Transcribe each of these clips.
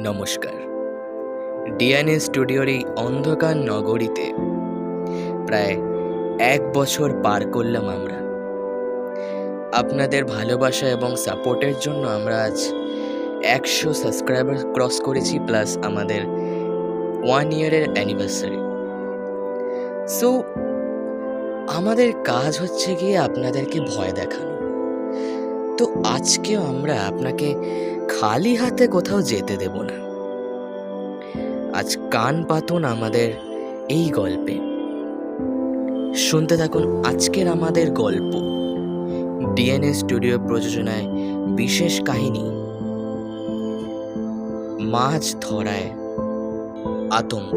নমস্কার। ডিএনএ স্টুডিওর এই অন্ধকার নগরীতে প্রায় ১ বছর পার করলাম আমরা। আপনাদের ভালোবাসা এবং সাপোর্টের জন্য আমরা আজ ১০০ সাবস্ক্রাইবার ক্রস করেছি, প্লাস আমাদের 1 ইয়ারের অ্যানিভার্সারি। সো আমাদের কাজ হচ্ছে গিয়ে আপনাদেরকে ভয় দেখানো। তো আজকেও আমরা আপনাকে খালি হাতে কোথাও যেতে দেব না। আজ কান পাতুন আমাদের এই গল্পে, শুনতে থাকুন আজকের আমাদের গল্প। ডিএনএ স্টুডিও প্রযোজনায় বিশেষ কাহিনী, মাছ ধরায় আতঙ্ক।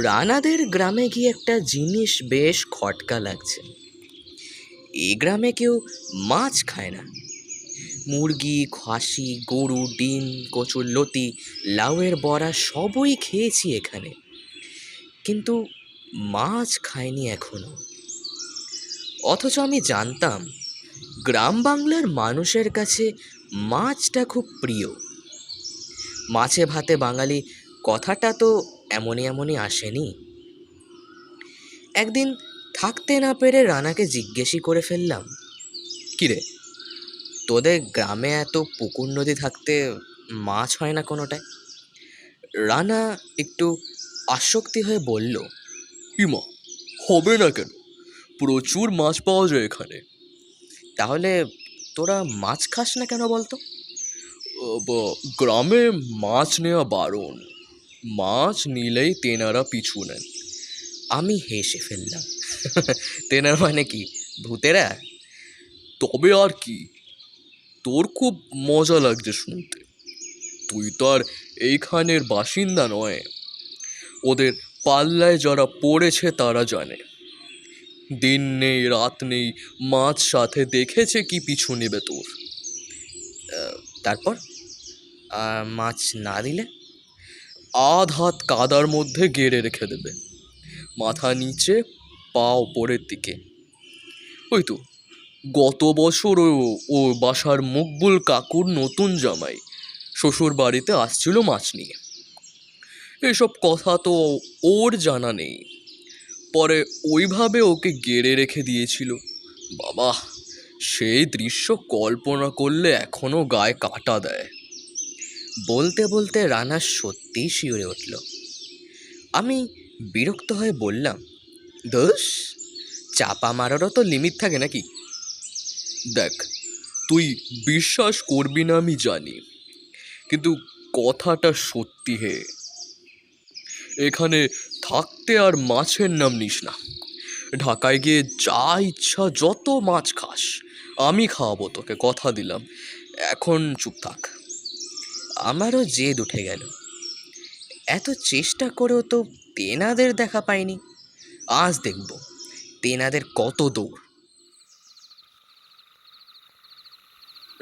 রানাদের গ্রামে গিয়ে একটা জিনিস বেশ খটকা লাগছে। এই গ্রামে কেউ মাছ খায় না। মুরগি, খাসি, গরু, ডিম, কচুরলতি, লাউয়ের বড়া সবই খেয়েছি এখানে, কিন্তু মাছ খাইনি এখনো। অথচ আমি জানতাম গ্রাম বাংলার মানুষের কাছে মাছটা খুব প্রিয়। মাছে ভাতে বাঙালি কথাটা তো এমনই আসেনি। একদিন থাকতে না পেরে রানাকে জিজ্ঞেসই করে ফেললাম, কিরে, তোদের গ্রামে এত পুকুর নদী থাকতে মাছ হয় না কোনোটায়? রানা একটু আসক্তি হয়ে বলল, ইমা, হবে না কেন? প্রচুর মাছ পাওয়া যায় এখানে। তাহলে তোরা মাছ খাস না কেন বলতো? গ্রামে মাছ নেওয়া বারণ। মাছ নিলেই তেনারা পিছু নেন। আমি হেসে ফেললাম। তেনার মানে কি, ভূতেরা? তবে আর কি, তোর খুব মজা লাগছে শুনতে। তুই তো আর এইখানের বাসিন্দা নয়। ওদের পাল্লায় যারা পড়েছে তারা জানে, দিন নেই রাত নেই মাছ সাথে দেখেছে কি পিছু নেবে তোর। তারপর মাছ না দিলে? আধ হাত কাদার মধ্যে গেড়ে রেখে দেবে, মাথা নিচে পা ওপরের দিকে। ওই তো গত বছর ও বাসার মকবুল কাকুর নতুন জামাই শ্বশুর বাড়িতে আসছিল মাছ নিয়ে। এসব কথা তো ওর জানা নেই। পরে ওইভাবে ওকে গেড়ে রেখে দিয়েছিল। বাবা, সেই দৃশ্য কল্পনা করলে এখনো গায়ে কাঁটা দেয়। বলতে বলতে রানা সত্যিই শিউরে উঠল। আমি বিরক্ত হয়ে বললাম, দোষ, চাপা মারারও তো লিমিট থাকে নাকি? দেখ, তুই বিশ্বাস করবি না আমি জানি, কিন্তু কথাটা সত্যি হে। এখানে থাকতে আর মাছের নাম নিস না। ঢাকায় গিয়ে যা ইচ্ছা যত মাছ খাস, আমি খাওয়াবো তোকে, কথা দিলাম। এখন চুপ থাক। আমারও জেদ উঠে গেল। এত চেষ্টা করেও তো তেনাদের দেখা পাইনি। আজ দেখব তেনাদের কত দৌড়।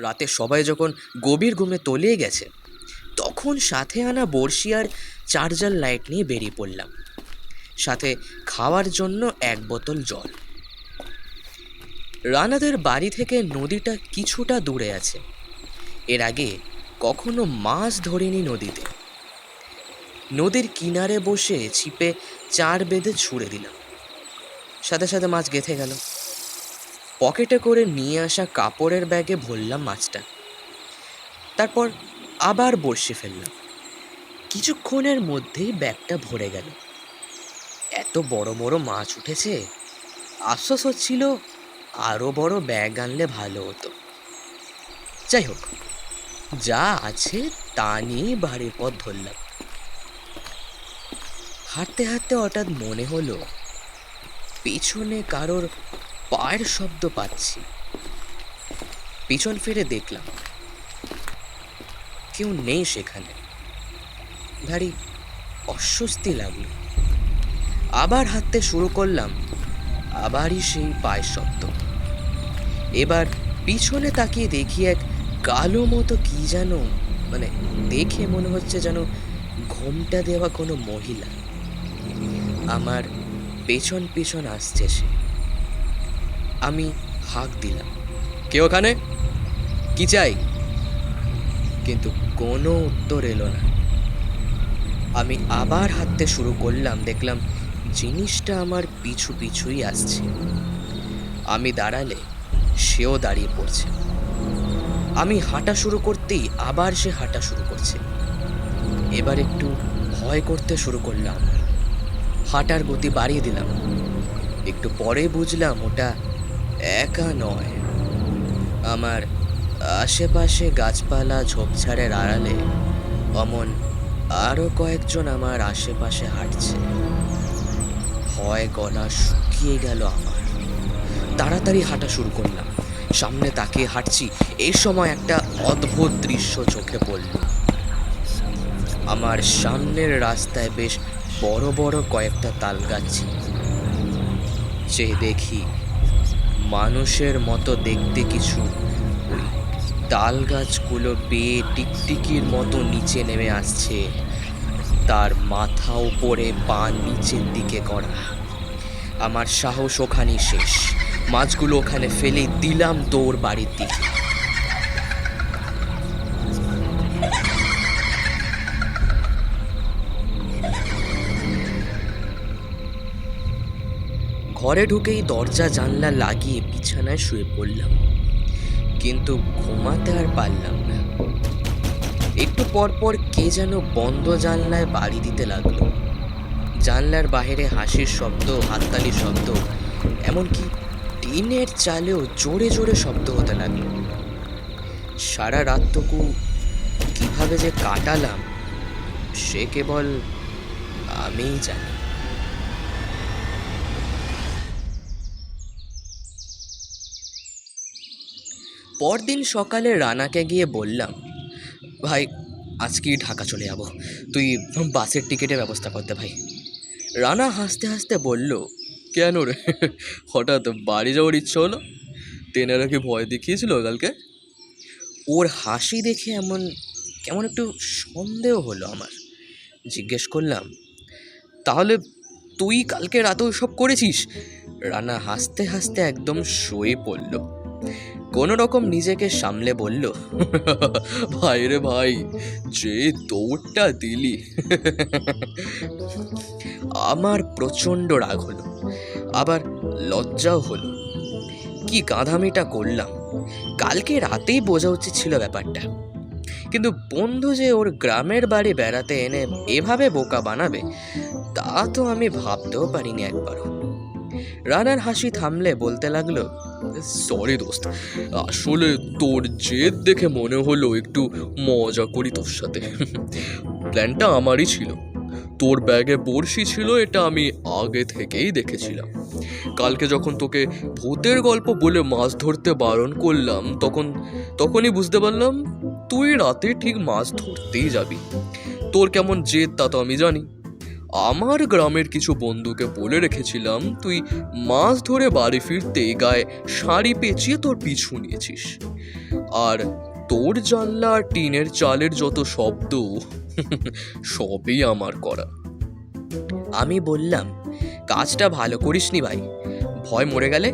রাতে সবাই যখন গভীর ঘুমে তলিয়ে গেছে, তখন সাথে আনা বড়শি আর চার্জার লাইট নিয়ে বেরিয়ে পড়লাম, সাথে খাওয়ার জন্য 1 বোতল জল। রানাদের বাড়ি থেকে নদীটা কিছুটা দূরে আছে। এর আগে কখনো মাছ ধরিনি নদীতে। নদীর কিনারে বসে ছিপে চার বেঁধে ছুঁড়ে দিলাম, সাথে সাথে মাছ গেঁথে গেল। পকেটে করে নিয়ে আসা কাপড়ের ব্যাগে ভরলাম মাছটা। তারপর আবার বড়শি ফেললাম। কিছুক্ষণের মধ্যেই ব্যাগটা ভরে গেল। এত বড় বড় মাছ উঠেছে, আফসোস হচ্ছিল আরও বড় ব্যাগ আনলে ভালো হতো। যাই হোক, যা আছে তা নিয়েই বাড়ির পথ ধরলাম। হাঁটতে হাঁটতে হঠাৎ মনে হলো পেছনে কারোর পায়ের শব্দ পাচ্ছি। পিছন ফিরে দেখলাম কেউ নেই সেখানে। ভারী অস্বস্তি লাগলো। আবার হাঁটতে শুরু করলাম, আবারই সেই পায়ের শব্দ। এবার পিছনে তাকিয়ে দেখি এক কালো মতো কি যেন, দেখে মনে হচ্ছে যেন ঘোমটা দেওয়া কোনো মহিলা আমার পেছন পেছন আসছে সে। আমি হাঁক দিলাম, কে ওখানে? কি চাই? কিন্তু কোনো উত্তর এলো না। আমি আবার হাঁটতে শুরু করলাম, দেখলাম জিনিসটা আমার পিছু পিছুই আসছে। আমি দাঁড়ালে সেও দাঁড়িয়ে পড়ছে। আমি হাঁটা শুরু করতেই আবার সে হাঁটা শুরু করছে। এবার একটু ভয় করতে শুরু করলাম, হাঁটার গতি বাড়িয়ে দিলাম। একটু পরে বুঝলাম ওটা একা নয়। আমার আশেপাশে গাছপালা ঝোপঝাড়ের আড়ালে অমন আরও কয়েকজন আমার আশেপাশে হাঁটছে। ভয় গলা শুকিয়ে গেল আমার। তাড়াতাড়ি হাঁটা শুরু করলাম, সামনে তাকিয়ে হাঁটছি। এই সময় একটা অদ্ভুত দৃশ্য চোখে পড়ল। আমার সামনের রাস্তায় বেশ বড় বড় কয়েকটা তাল গাছ ছিল। যে দেখি মানুষের মতো দেখতে কিছু ওই তাল গাছগুলো বেয়ে টিকটিকির মতো নিচে নেমে আসছে, তার মাথা উপরে পা নিচের দিকে করা। আমার সাহস ওখানেই শেষ। মাছগুলো ওখানে ফেলে দিলাম দৌড় বাড়ির দিকে। ঘরে ঢুকেই দরজা জানলা লাগিয়ে বিছানায় শুয়ে পড়লাম, কিন্তু ঘুমাতে আর পারলাম না। একটু পর পর কে যেন বন্ধ জানলায় বাড়ি দিতে লাগলো। জানলার বাইরে হাসির শব্দ, হাততালির শব্দ, এমনকি টিনের চালেও জোরে জোরে শব্দ হতে লাগলো। সারা রাতটুকু কিভাবে যে কাটালাম সে কেবল আমিই জানি। পরদিন সকালে রানাকে গিয়ে বললাম, ভাই আজকেই ঢাকা চলে যাব, তুই বাসের টিকিটের ব্যবস্থা করতে ভাই। রানা হাসতে হাসতে বলল, কেন রে? হঠাৎ বাড়ি যাওয়ার ইচ্ছা হলো? টেনেরা কি ভয় দেখিয়েছিল কালকে? ওর হাসি দেখে কেমন একটু সন্দেহ হলো আমার। জিজ্ঞেস করলাম, তাহলে তুই কালকে রাতেও সব করেছিস? রানা হাসতে হাসতে একদম শুয়ে পড়ল। কোনো রকম নিজেকে সামলে বলল, ভাই রে ভাই, যে দৌড়টা দিলি! আমার প্রচণ্ড রাগ হলো, আবার লজ্জাও হলো। কি গাধামিটা করলাম। কালকে রাতেই বোঝা উচিত ছিল ব্যাপারটা, কিন্তু বন্ধু যে ওর গ্রামের বাড়ি বেড়াতে এনে এভাবে বোকা বানাবে তা তো আমি ভাবতেও পারিনি একবারও। রানার হাসি থামলে বলতে লাগলো, সরি দোস্ত, আসলে তোর জেদ দেখে মনে হলো একটু মজা করি তোর সাথে। প্ল্যানটা আমারই ছিল। তোর ব্যাগে বড়শি ছিল এটা আমি আগে থেকেই দেখেছিলাম। কালকে যখন তোকে ভূতের গল্প বলে মাছ ধরতে বারণ করলাম তখনই বুঝতে পারলাম তুই রাতে ঠিক মাছ ধরতেই যাবি। তোর কেমন জেদ তা তো আমি জানি। আমার গ্রামের কিছু বন্ধুকে বলে রেখেছিলাম তুই মাছ ধরে বাড়ি ফিরতেই গায়ে শাড়ি পেঁচিয়ে তোর পিছু নিয়েছিস। আর তোর জানলা আর টিনের চালের যত শব্দ সবই আমার করা। আমি বললাম, কাজটা ভালো করিসনি ভাই, ভয় মরে গেলে।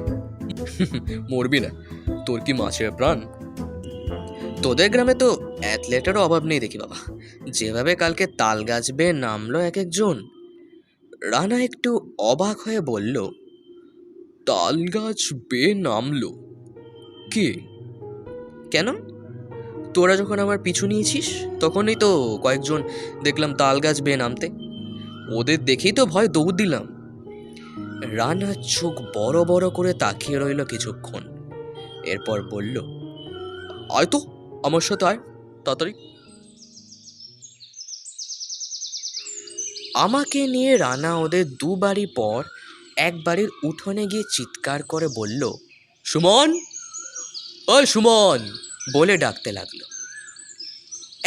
মরবি না, তোর কি মাছের প্রাণ? তোদের গ্রামে তো অ্যাথলেটেরও অভাব নেই দেখি বাবা, যেভাবে কালকে তাল গাছ বেয়ে নামলো এক একজন। রানা একটু অবাক হয়ে বলল, তাল গাছ বেয়ে নামলো? কে? কেন? তোরা যখন আমার পিছু নিয়েছিস তখনই তো কয়েকজন দেখলাম তাল গাছ বেয়ে নামতে। ওদের দেখেই তো ভয় দৌড় দিলাম। রানা চোখ বড় বড় করে তাকিয়ে রইল কিছুক্ষণ, এরপর বলল, আয় তো আমার সাথে, আয় তাড়াতাড়ি। আমাকে নিয়ে রানা ওদের দু বাড়ি পর এক বাড়ির উঠোনে গিয়ে চিৎকার করে বলল, সুমন, ওই সুমন বলে ডাকতে লাগলো।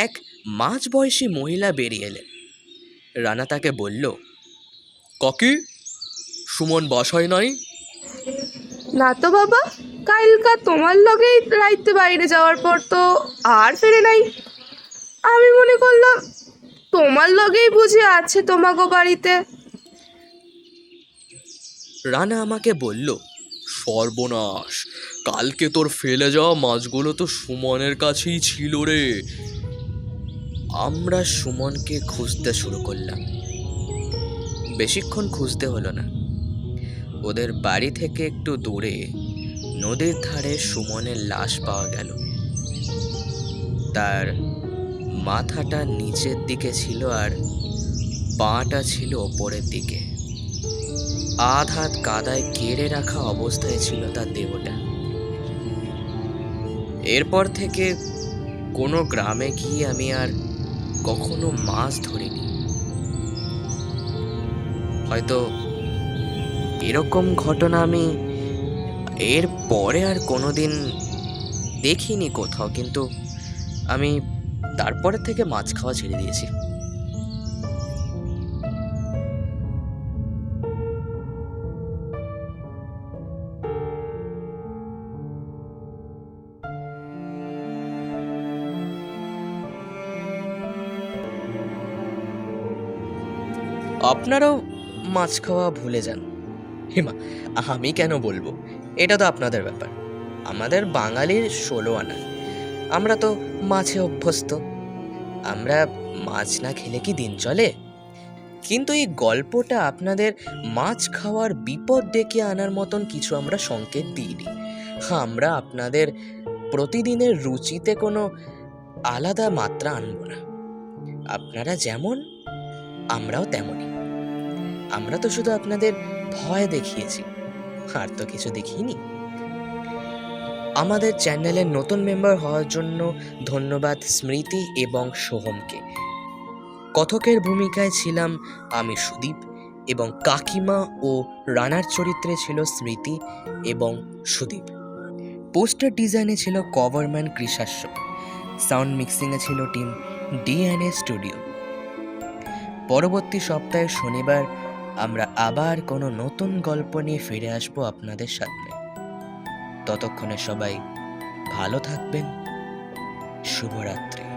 এক মাঝবয়সী মহিলা বেরিয়ে এলেন। রানা তাকে বলল, কাকি, সুমন বাসায় নাই? না তো বাবা, কালকা তোমার লগেই রাইতে বাইরে যাওয়ার পর তো আর ফিরে নাই। আমি মনে করলাম তোমার লগেই বুঝি আছে তোমাগো বাড়িতে। রানা আমাকে বলল, সর্বনাশ, কালকে তোর ফেলে যাওয়া মাছগুলো তো সুমনের কাছেই ছিল রে। আমরা সুমনকে খুঁজতে শুরু করলাম। বেশিক্ষণ খুঁজতে হলো না। ওদের বাড়ি থেকে একটু দূরে নদীর ধারে সুমনের লাশ পাওয়া গেল। তার মাথাটা নিচের দিকে ছিল আর পাটা ছিল ওপরের দিকে। আধ হাত কাদায় গেড়ে রাখা অবস্থায় ছিল তার দেহটা। এরপর থেকে কোনো গ্রামে গিয়ে আমি আর কখনো মাছ ধরিনি। হয়তো এরকম ঘটনা আমি এর পরে আর কোনোদিন দেখিনি কোথাও, কিন্তু আমি তারপরে থেকে মাছ খাওয়া ছেড়ে দিয়েছি। আপনারাও মাছ খাওয়া ভুলে যান। হেমা, আমি কেন বলবো? এটা তো আপনাদের ব্যাপার। আমাদের বাঙালির 16 আনা, আমরা তো মাছে অভ্যস্ত। আমরা মাছ না খেলে কি দিন চলে? কিন্তু এই গল্পটা আপনাদের মাছ খাওয়ার বিপদ ডেকে আনার মতন কিছু আমরা সংকেত দিইনি। আমরা আপনাদের প্রতিদিনের রুচিতে কোনো আলাদা মাত্রা আনব না। আপনারা যেমন, আমরাও তেমনই। আমরা তো শুধু আপনাদের ভয় দেখিয়েছি, আর তো কিছু দেখিনি। আমাদের চ্যানেলের নতুন মেম্বার হওয়ার জন্য ধন্যবাদ স্মৃতি এবং সোহমকে। কথকের ভূমিকায় ছিলাম আমি সুদীপ, এবং কাকিমা ও রানার চরিত্রে ছিল স্মৃতি এবং সুদীপ। পোস্টার ডিজাইনে ছিল কভারম্যান কৃষাস্য। সাউন্ড মিক্সিংয়ে ছিল টিম ডিএনএ স্টুডিও। পরবর্তী সপ্তাহের শনিবার আমরা আবার কোনো নতুন গল্প নিয়ে ফিরে আসবো আপনাদের সামনে। ততক্ষণে সবাই ভালো থাকবেন। শুভরাত্রি।